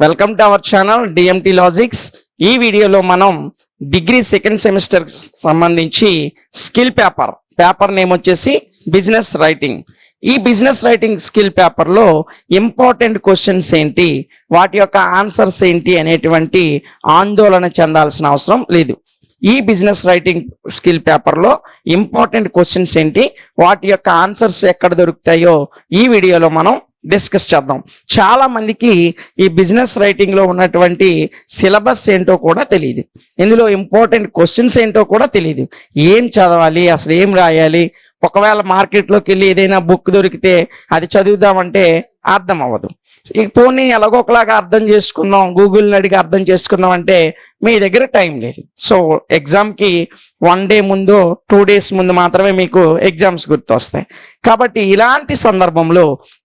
Welcome to our channel DMT logics. ఈ వీడియోలో మనం డిగ్రీ సెకండ్ సెమిస్టర్ సంబంధించి స్కిల్ పేపర్ నేమ్ వచ్చేసి బిజినెస్ రైటింగ్. ఈ బిజినెస్ రైటింగ్ స్కిల్ పేపర్లో ఇంపార్టెంట్ క్వశ్చన్స్ ఏంటి, వాటి యొక్క ఆన్సర్స్ ఏంటి అనేటువంటి ఆందోళన చెందాల్సిన అవసరం లేదు. ఈ బిజినెస్ రైటింగ్ స్కిల్ పేపర్లో ఇంపార్టెంట్ క్వశ్చన్స్ ఏంటి, వాటి యొక్క ఆన్సర్స్ ఎక్కడ దొరుకుతాయో ఈ వీడియోలో మనం డిస్కస్ చేద్దాం. చాలా మందికి ఈ బిజినెస్ రైటింగ్ లో ఉన్నటువంటి సిలబస్ ఏంటో కూడా తెలియదు, ఇందులో ఇంపార్టెంట్ క్వశ్చన్స్ ఏంటో కూడా తెలియదు. ఏం చదవాలి, అసలు ఏం రాయాలి, ఒకవేళ మార్కెట్లోకి వెళ్ళి ఏదైనా బుక్ దొరికితే అది చదువుదామంటే అర్థం అవ్వదు. ఈ పోనీ ఎలాగోకలాగా అర్థం చేసుకుందాం, గూగుల్ని అడిగి అర్థం చేసుకుందాం అంటే మీ దగ్గర టైం లేదు. సో ఎగ్జామ్కి 1 డే ముందు 2 days ముందు మాత్రమే మీకు ఎగ్జామ్స్ గుర్తొస్తాయి. కాబట్టి ఇలాంటి సందర్భంలో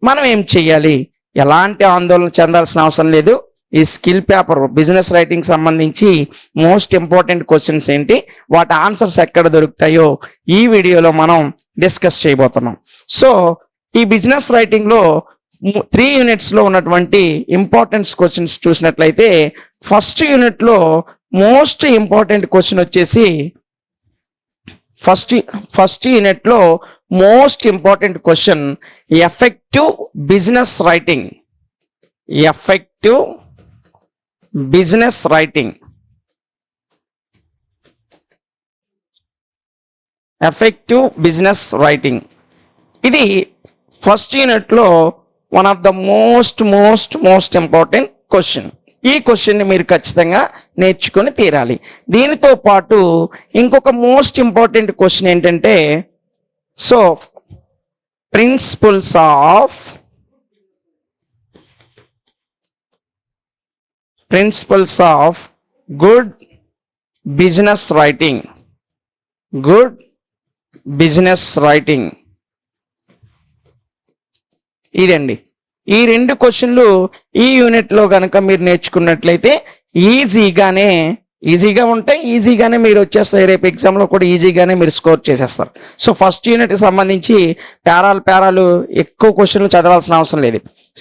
మనం ఏం చెయ్యాలి, ఎలాంటి ఆందోళన చెందాల్సిన అవసరం లేదు. ఈ స్కిల్ పేపర్ బిజినెస్ రైటింగ్ సంబంధించి మోస్ట్ ఇంపార్టెంట్ క్వశ్చన్స్ ఏంటి, వాటి ఆన్సర్స్ ఎక్కడ దొరుకుతాయో ఈ వీడియోలో మనం డిస్కస్ చేయబోతున్నాం. సో ఈ బిజినెస్ రైటింగ్ లో 3 units లో ఉన్నటువంటి ఇంపార్టెన్స్ క్వశ్చన్స్ చూసినట్లయితే ఫస్ట్ యూనిట్ లో మోస్ట్ ఇంపార్టెంట్ క్వశ్చన్ వచ్చేసి ఫస్ట్ యూనిట్ లో most important question effective business writing. Effective business writing. Effective business writing ఇది ఫస్ట్ యూనిట్ లో one of the most important question. ఈ క్వశ్చన్ని మీరు ఖచ్చితంగా నేర్చుకొని తీరాలి. దీనితో పాటు ఇంకొక మోస్ట్ ఇంపార్టెంట్ క్వశ్చన్ ఏంటంటే, so principles of good business writing. Good business writing ఇదండి. ఈ 2 క్వశ్చన్లు ఈ యూనిట్ లో కనుక మీరు నేర్చుకున్నట్లయితే ఈజీగా ఉంటాయి, ఈజీగానే మీరు వచ్చేస్తాయి. రేపు ఎగ్జామ్ లో కూడా ఈజీగానే మీరు స్కోర్ చేసేస్తారు. సో ఫస్ట్ యూనిట్ కి సంబంధించి పేరాలు ఎక్కువ క్వశ్చన్లు చదవాల్సిన అవసరం లేదు.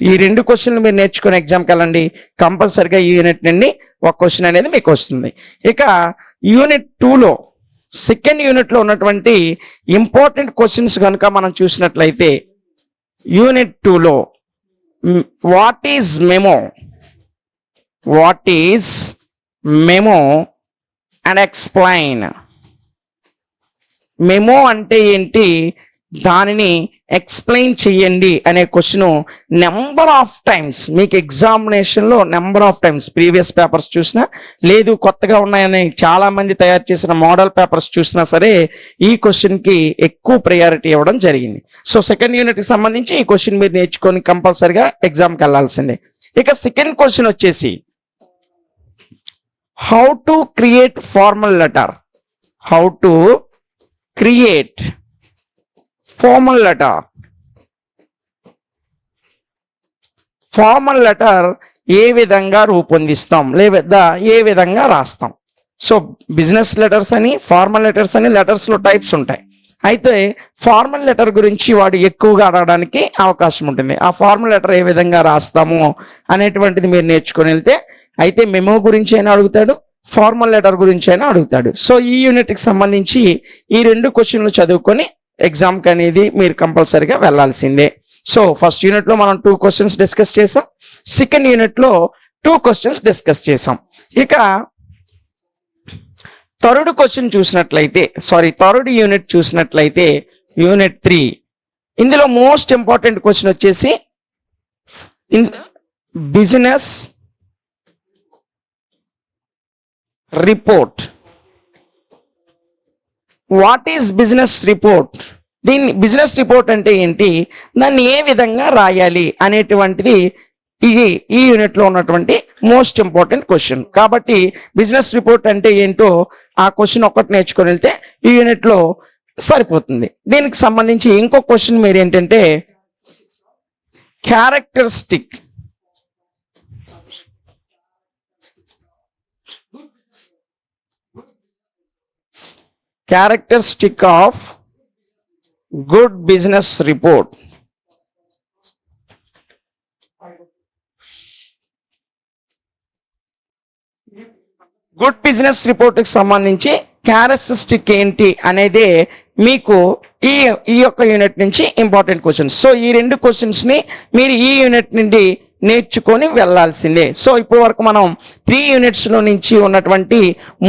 ఈ 2 క్వశ్చన్లు మీరు నేర్చుకుని ఎగ్జామ్కి వెళ్ళండి, కంపల్సరిగా ఈ యూనిట్ నుండి ఒక క్వశ్చన్ అనేది మీకు వస్తుంది. ఇక యూనిట్ 2లో సెకండ్ యూనిట్ లో ఉన్నటువంటి ఇంపార్టెంట్ క్వశ్చన్స్ కనుక మనం చూసినట్లయితే యూనిట్ 2లో what is memo and explain. Memo అంటే ఏంటి, దానిని ఎక్స్ప్లెయిన్ చెయ్యండి అనే క్వశ్చన్ నెంబర్ ఆఫ్ టైమ్స్ మీకు ఎగ్జామినేషన్లో ప్రీవియస్ పేపర్స్ చూసినా లేదు, కొత్తగా ఉన్నాయని చాలా మంది తయారు చేసిన మోడల్ పేపర్స్ చూసినా సరే ఈ క్వశ్చన్కి ఎక్కువ ప్రయారిటీ ఇవ్వడం జరిగింది. సో సెకండ్ యూనిట్కి సంబంధించి ఈ క్వశ్చన్ మీరు నేర్చుకొని కంపల్సరిగా ఎగ్జామ్కి వెళ్ళాల్సిందే. ఇక సెకండ్ క్వశ్చన్ వచ్చేసి how to create formal letter. Formal letter A విధంగా రూపొందిస్తాం లేదా ఏ విధంగా రాస్తాం. సో బిజినెస్ లెటర్స్ అని, ఫార్మల్ లెటర్స్ అని లెటర్స్ లో టైప్స్ ఉంటాయి. అయితే ఫార్మల్ లెటర్ గురించి వాడు ఎక్కువగా అడగడానికి అవకాశం ఉంటుంది. ఆ ఫార్మల్ లెటర్ ఏ విధంగా రాస్తాము అనేటువంటిది మీరు నేర్చుకొని వెళ్తే అయితే మెమో గురించి అయినా అడుగుతాడు, ఫార్మల్ లెటర్ గురించి అయినా అడుగుతాడు. సో ఈ యూనిట్కి సంబంధించి ఈ 2 క్వశ్చన్లు చదువుకొని ఎగ్జామ్కి అనేది మీరు కంపల్సరీగా వెళ్ళాల్సిందే. సో ఫస్ట్ యూనిట్ లో మనం 2 క్వశ్చన్స్ డిస్కస్ చేసాం, సెకండ్ యూనిట్ లో 2 క్వశ్చన్స్ డిస్కస్ చేసాం. ఇక థర్డ్ యూనిట్ చూసినట్లయితే యూనిట్ 3, ఇందులో మోస్ట్ ఇంపార్టెంట్ క్వశ్చన్ వచ్చేసి business report. What is business report, దీన్ని బిజినెస్ రిపోర్ట్ అంటే ఏంటి, దాన్ని ఏ విధంగా రాయాలి అనేటువంటిది ఈ యూనిట్ లో ఉన్నటువంటి మోస్ట్ ఇంపార్టెంట్ క్వశ్చన్. కాబట్టి బిజినెస్ రిపోర్ట్ అంటే ఏంటో ఆ క్వశ్చన్ ఒక్కటి నేర్చుకొని వెళ్తే ఈ యూనిట్ లో సరిపోతుంది. దీనికి సంబంధించి ఇంకో క్వశ్చన్ మీరు ఏంటంటే characteristic of good business report. Good business రిపోర్ట్కి సంబంధించి క్యారెక్టరిస్టిక్ ఏంటి అనేది మీకు ఈ ఈ యొక్క యూనిట్ నుంచి ఇంపార్టెంట్ క్వశ్చన్స్. సో ఈ రెండు క్వశ్చన్స్ ని మీరు ఈ యూనిట్ నుండి నేర్చుకొని వెళ్ళాల్సిందే. సో ఇప్పటి వరకు మనం 3 యూనిట్స్ లో నుంచి ఉన్నటువంటి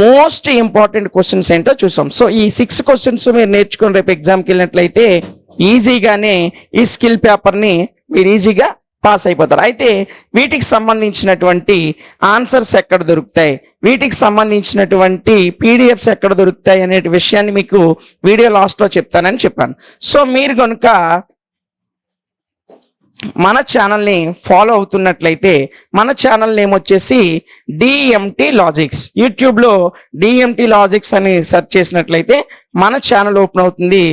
మోస్ట్ ఇంపార్టెంట్ క్వశ్చన్స్ ఏంటో చూసాం. సో ఈ 6 క్వశ్చన్స్ మీరు నేర్చుకొని రేపు ఎగ్జామ్కి వెళ్ళినట్లయితే ఈజీగానే ఈ స్కిల్ పేపర్ ని మీరు ఈజీగా పాస్ అయిపోతారు. అయితే వీటికి సంబంధించినటువంటి ఆన్సర్స్ ఎక్కడ దొరుకుతాయి, వీటికి సంబంధించినటువంటి పీడిఎఫ్స్ ఎక్కడ దొరుకుతాయి అనే విషయాన్ని మీకు వీడియో లాస్ట్ లో చెప్తానని చెప్పాను. సో మీరు కనుక మన ఛానల్ని ఫాలో అవుతున్నట్లయితే మన ఛానల్ నేమ్ వచ్చేసి డిఎంటి లాజిక్స్. యూట్యూబ్లో డిఎంటి లాజిక్స్ అని సెర్చ్ చేసినట్లయితే మన ఛానల్ ఓపెన్ అవుతుంది.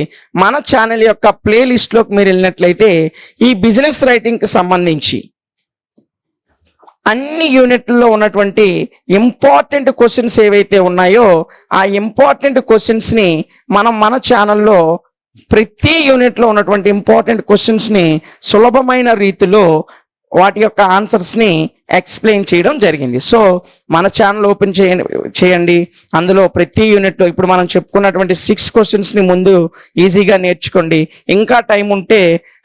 మన ఛానల్ యొక్క ప్లేలిస్ట్లోకి మీరు వెళ్ళినట్లయితే ఈ బిజినెస్ రైటింగ్కి సంబంధించి అన్ని యూనిట్లలో ఉన్నటువంటి ఇంపార్టెంట్ క్వశ్చన్స్ ఏవైతే ఉన్నాయో ఆ ఇంపార్టెంట్ క్వశ్చన్స్ని మనం మన ఛానల్లో ప్రతి యూనిట్లో ఉన్నటువంటి ఇంపార్టెంట్ క్వశ్చన్స్ ని సులభమైన రీతిలో వాటి యొక్క ఆన్సర్స్ ని ఎక్స్ప్లెయిన్ చేయడం జరిగింది. సో మన ఛానల్ ఓపెన్ చేయండి. అందులో ప్రతి యూనిట్ లో ఇప్పుడు మనం చెప్పుకున్నటువంటి 6 క్వశ్చన్స్ ని ముందు ఈజీగా నేర్చుకోండి. ఇంకా టైం ఉంటే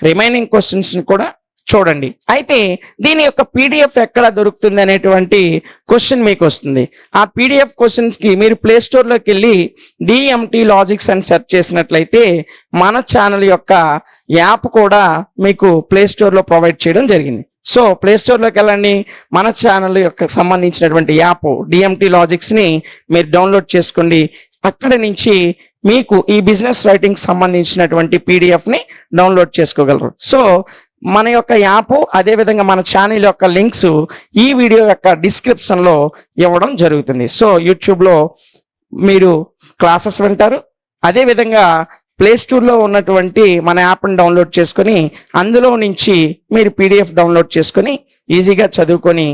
రిమైనింగ్ క్వశ్చన్స్ ని కూడా చూడండి. అయితే దీని యొక్క పీడిఎఫ్ ఎక్కడ దొరుకుతుంది అనేటువంటి క్వశ్చన్ మీకు వస్తుంది. ఆ పీడిఎఫ్ క్వశ్చన్స్ కి మీరు ప్లే స్టోర్ లోకి వెళ్ళి డిఎంటి లాజిక్స్ అని సెర్చ్ చేసినట్లయితే మన ఛానల్ యొక్క యాప్ కూడా మీకు ప్లే స్టోర్ లో ప్రొవైడ్ చేయడం జరిగింది. సో ప్లే స్టోర్ లోకి వెళ్ళండి, మన ఛానల్ యొక్క సంబంధించినటువంటి యాప్ డిఎంటి లాజిక్స్ ని మీరు డౌన్లోడ్ చేసుకోండి. అక్కడ నుంచి మీకు ఈ బిజినెస్ రైటింగ్ సంబంధించినటువంటి పీడిఎఫ్ ని డౌన్లోడ్ చేసుకోగలరు. సో మన యొక్క యాప్ అదే విధంగా మన ఛానల్ యొక్క లింక్స్ ఈ వీడియో యొక్క డిస్క్రిప్షన్ లో ఇవ్వడం జరుగుతుంది. సో యూట్యూబ్ లో మీరు క్లాసెస్ వింటారు, అదే విధంగా ప్లే స్టోర్ లో ఉన్నటువంటి మన యాప్ని డౌన్లోడ్ చేసుకొని అందులో నుంచి మీరు పీడిఎఫ్ డౌన్లోడ్ చేసుకొని ఈజీగా చదువుకొని